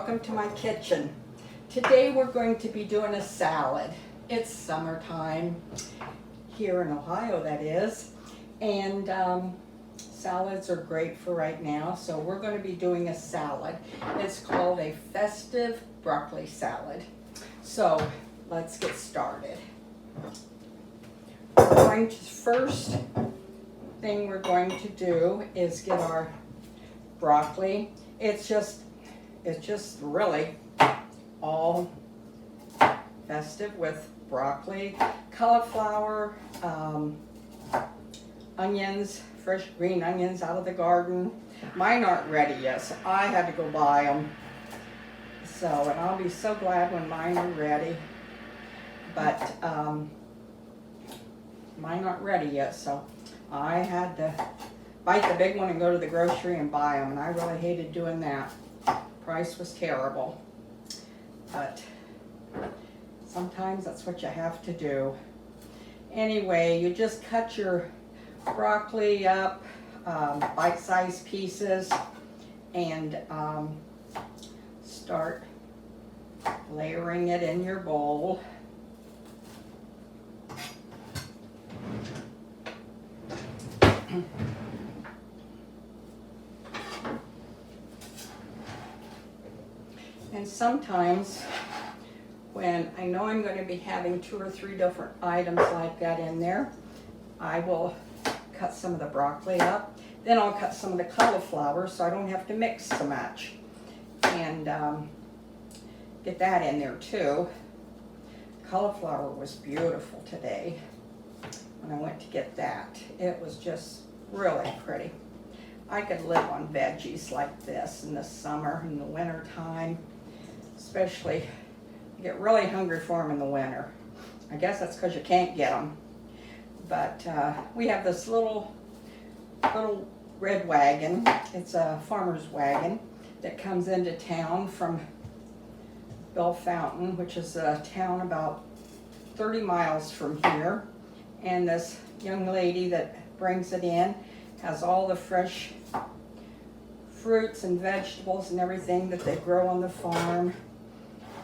welcome to my kitchen. Today we're going to be doing a salad. It's summertime here in Ohio, that is, and salads are great for right now, so we're going to be doing a salad. It's called a Festive Broccoli Salad. So let's get started. First thing we're going to do is get our broccoli. It's just really all festive with broccoli, cauliflower, onions, fresh green onions out of the garden. Mine aren't ready yet, so I had to go buy them. So, and I'll be so glad when mine are ready. But mine aren't ready yet, so I had to bite the big one and go to the grocery and buy them, and I really hated doing that. Price was terrible, but sometimes that's what you have to do. Anyway, you just cut your broccoli up, bite-sized pieces, and start layering it in your bowl. And sometimes when I know I'm going to be having 2 or 3 different items like that in there, I will cut some of the broccoli up. Then I'll cut some of the cauliflower so I don't have to mix so much. And get that in there too. Cauliflower was beautiful today when I went to get that. It was just really pretty. I could live on veggies like this in the summer and the winter time. Especially, you get really hungry for them in the winter. I guess that's because you can't get them. But we have this little red wagon. It's a farmer's wagon that comes into town from Bellefontaine, which is a town about 30 miles from here. And this young lady that brings it in has all the fresh fruits and vegetables and everything that they grow on the farm,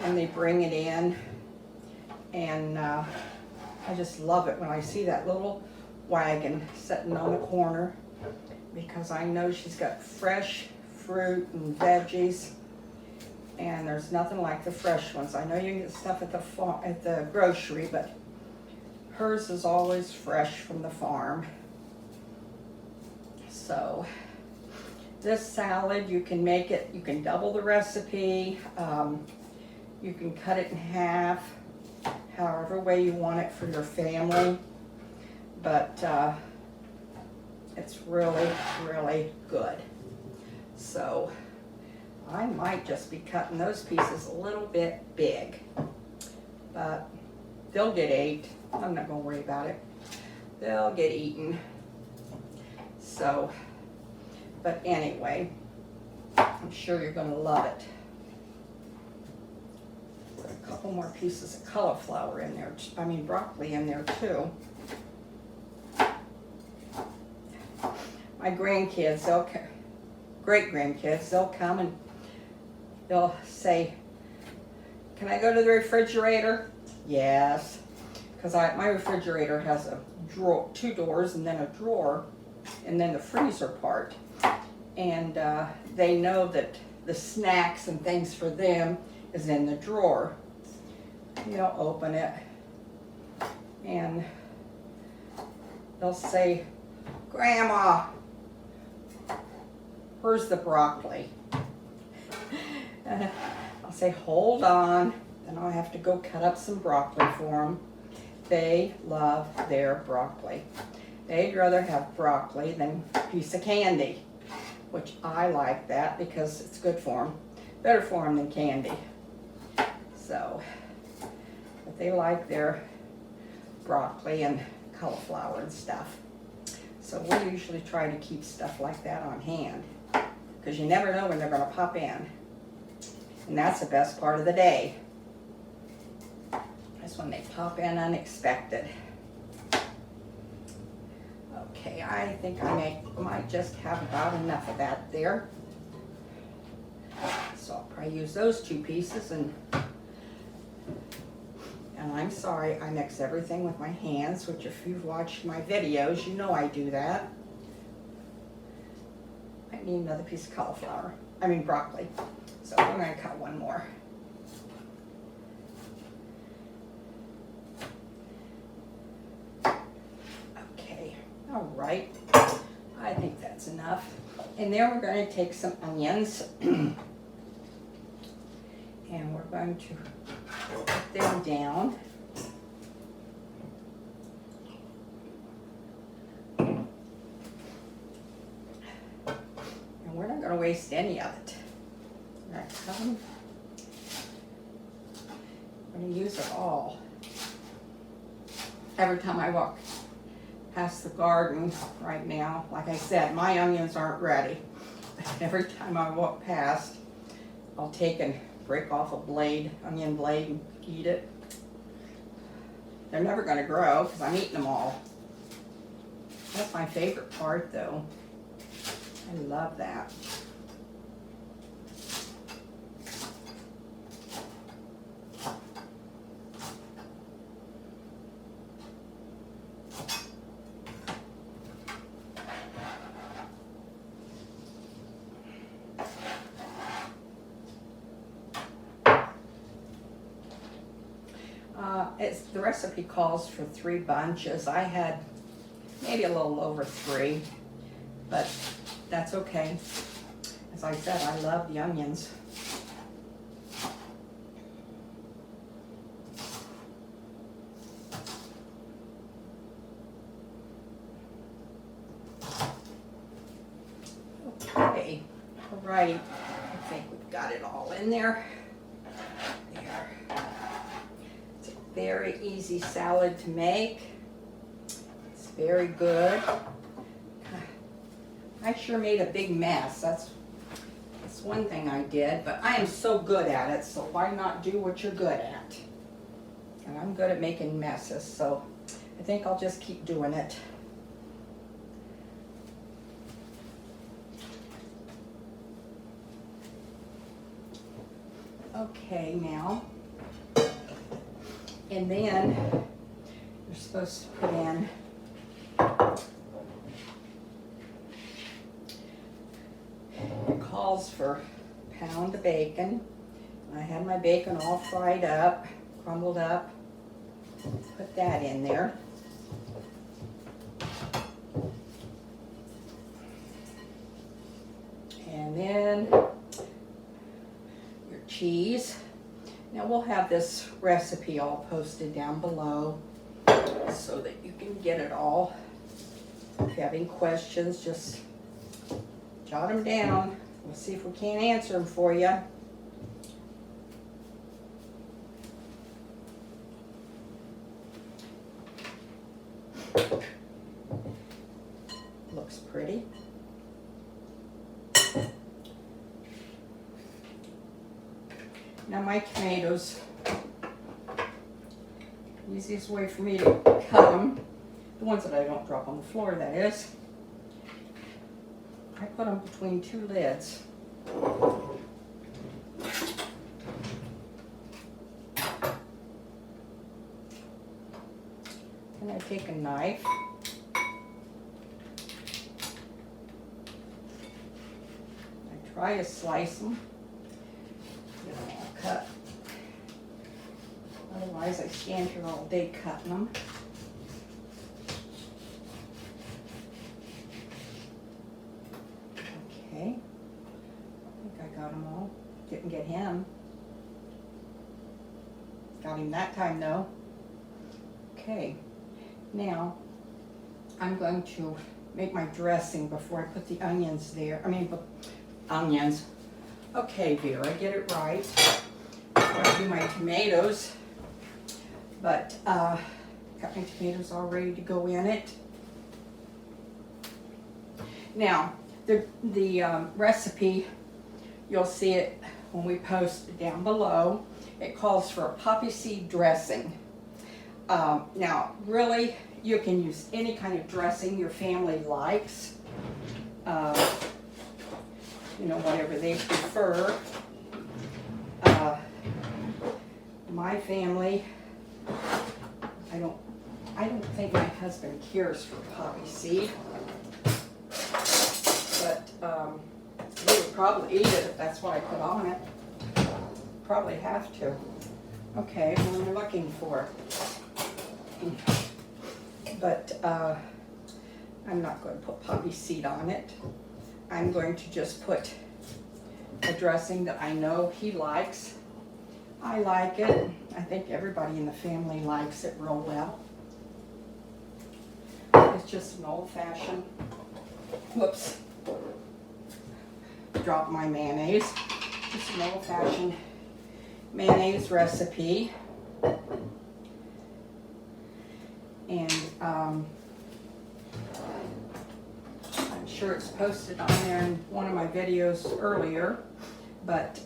and they bring it in, and I just love it when I see that little wagon sitting on the corner, because I know she's got fresh fruit and veggies, and there's nothing like the fresh ones. I know you can get stuff at the grocery, but hers is always fresh from the farm. So this salad, you can make it, you can double the recipe, you can cut it in half, however way you want it for your family, but it's really, really good. So I might just be cutting those pieces a little bit big, but they'll get ate. I'm not going to worry about it. They'll get eaten. So, but anyway, I'm sure you're going to love it. Put a couple more pieces of cauliflower in there, broccoli in there too. My grandkids, great-grandkids, they'll come and they'll say, "Can I go to the refrigerator?" Yes, because my refrigerator has a drawer, 2 doors, and then a drawer, and then the freezer part. And they know that the snacks and things for them is in the drawer. They'll open it and they'll say, "Grandma, where's the broccoli?" I'll say, "Hold on." Then I'll have to go cut up some broccoli for them. They love their broccoli. They'd rather have broccoli than a piece of candy, which I like that because it's good for them. Better for them than candy. So, but they like their broccoli and cauliflower and stuff. So we usually try to keep stuff like that on hand, because you never know when they're going to pop in. And that's the best part of the day. That's when they pop in unexpected. Okay, I think I might just have about enough of that there. So I'll probably use those 2 pieces, and I'm sorry, I mix everything with my hands, which if you've watched my videos, you know I do that. I need another piece of cauliflower, broccoli. So I'm going to cut one more. Okay, all right. I think that's enough. And then we're going to take some onions and we're going to put them down. And we're not going to waste any of it. I'm going to use it all. Every time I walk past the garden right now, like I said, my onions aren't ready. Every time I walk past, I'll take and break off a blade, onion blade, and eat it. They're never going to grow because I'm eating them all. That's my favorite part, though. I love that. The recipe calls for 3 bunches. I had maybe a little over 3, but that's okay. As I said, I love the onions. Okay, all right. I think we've got it all in there. Very easy salad to make. It's very good. I sure made a big mess. That's one thing I did, but I am so good at it, so why not do what you're good at? And I'm good at making messes, so I think I'll just keep doing it. Okay, now. And then you're supposed to put in it calls for a pound of bacon. I had my bacon all fried up, crumbled up. Put that in there. And then your cheese. Now we'll have this recipe all posted down below so that you can get it all. If you have any questions, just jot them down. We'll see if we can't answer them for you. Looks pretty. Now my tomatoes, the easiest way for me to cut them, the ones that I don't drop on the floor, that is, I put them between 2 lids. And I take a knife. I try to slice them. Cut. Otherwise, I stand here all day cutting them. Okay. I think I got them all. Didn't get him. Got him that time though. Okay. Now, I'm going to make my dressing before I put the onions there. Onions. Okay, Vera, get it right. I do my tomatoes, but got my tomatoes all ready to go in it. Now, the recipe, you'll see it when we post it down below. It calls for a poppy seed dressing. Now, really, you can use any kind of dressing your family likes. You know, whatever they prefer. my family, I don't think my husband cares for poppy seed, but he would probably eat it if that's what I put on it. Probably have to. Okay, what am I looking for? But I'm not going to put poppy seed on it. I'm going to just put a dressing that I know he likes. I like it. I think everybody in the family likes it real well. It's just an old-fashioned, whoops, dropped my mayonnaise. Just an old-fashioned mayonnaise recipe. And I'm sure it's posted on there in one of my videos earlier, but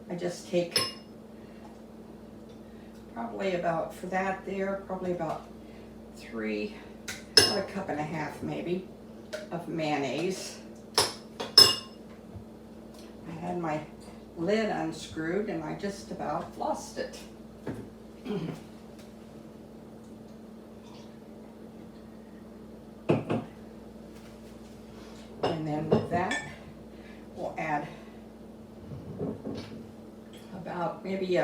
I just take probably about, for that there, probably about about a cup and a half maybe of mayonnaise. I had my lid unscrewed and I just about lost it. And then with that, we'll add about maybe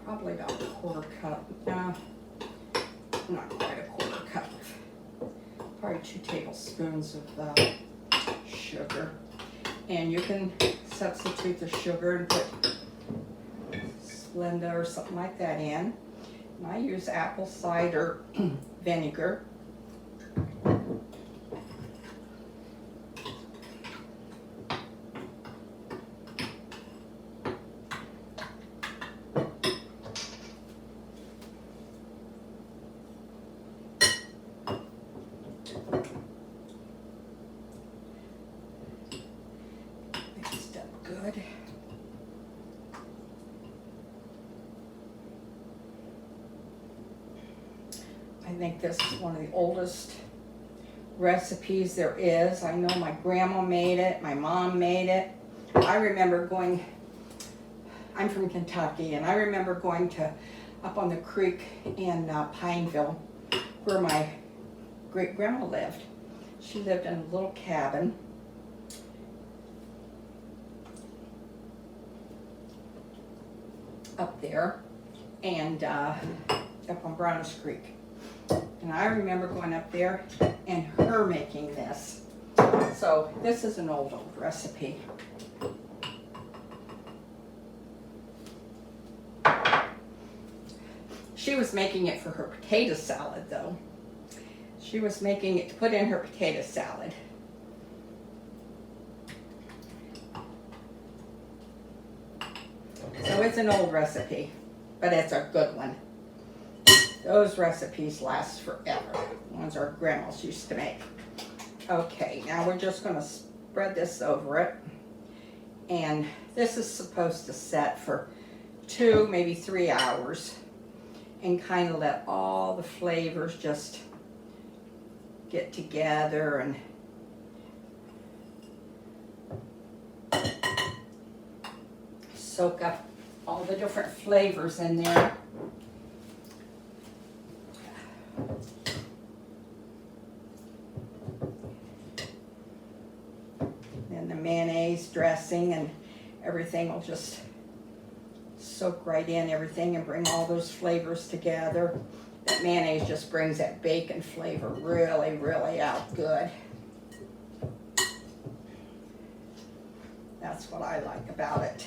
probably about a quarter cup. No, not quite a quarter cup. Probably 2 tablespoons of sugar. And you can substitute the sugar and put Splenda or something like that in. And I use apple cider vinegar. Mixed up good. I think this is one of the oldest recipes there is. I know my grandma made it, my mom made it. I remember going, I'm from Kentucky, and I remember going to up on the creek in Pineville where my great grandma lived. She lived in a little cabin. Up there, and up on Browns Creek. And I remember going up there and her making this. So this is an old recipe. She was making it for her potato salad though. She was making it to put in her potato salad. So it's an old recipe, but it's a good one. Those recipes last forever. The ones our grandmas used to make. Okay, now we're just going to spread this over it. And this is supposed to set for 2, maybe 3 hours. And kind of let all the flavors just get together and soak up all the different flavors in there. Then the mayonnaise dressing and everything will just soak right in everything and bring all those flavors together. That mayonnaise just brings that bacon flavor really, really out good. That's what I like about it.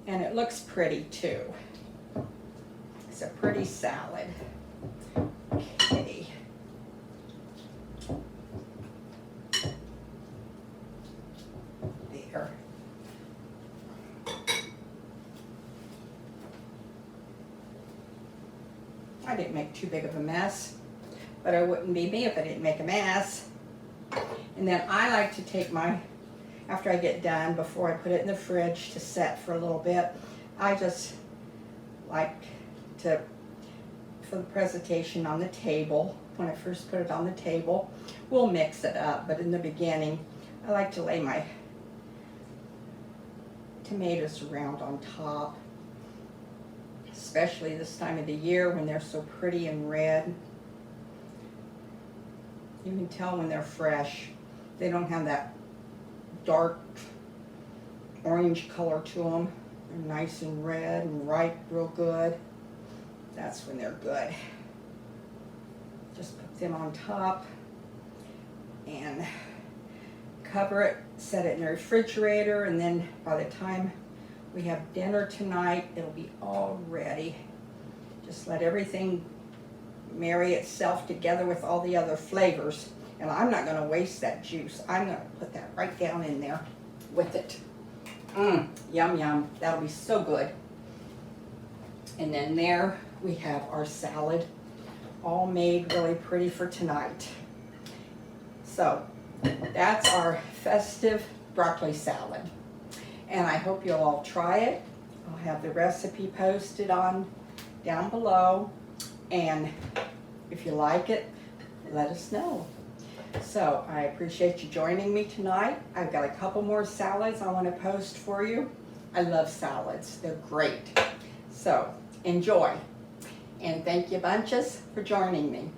And it looks pretty too. It's a pretty salad. Okay. There. I didn't make too big of a mess, but it wouldn't be me if I didn't make a mess. And then I like to take my, after I get done, before I put it in the fridge to set for a little bit, I just like to, for the presentation on the table, when I first put it on the table, We'll mix it up, but in the beginning, I like to lay my tomatoes around on top, especially this time of the year when they're so pretty and red. You can tell when they're fresh. They don't have that dark orange color to them. They're nice and red and ripe real good. That's when they're good. Just put them on top and cover it, set it in the refrigerator, and then by the time we have dinner tonight, it'll be all ready. Just let everything marry itself together with all the other flavors. And I'm not going to waste that juice. I'm going to put that right down in there with it. Yum, yum. That'll be so good. And then there we have our salad, all made really pretty for tonight. So that's our festive broccoli salad. And I hope you'll all try it. I'll have the recipe posted on down below. And if you like it, let us know. So I appreciate you joining me tonight. I've got a couple more salads I want to post for you. I love salads. They're great. So enjoy. And thank you bunches for joining me.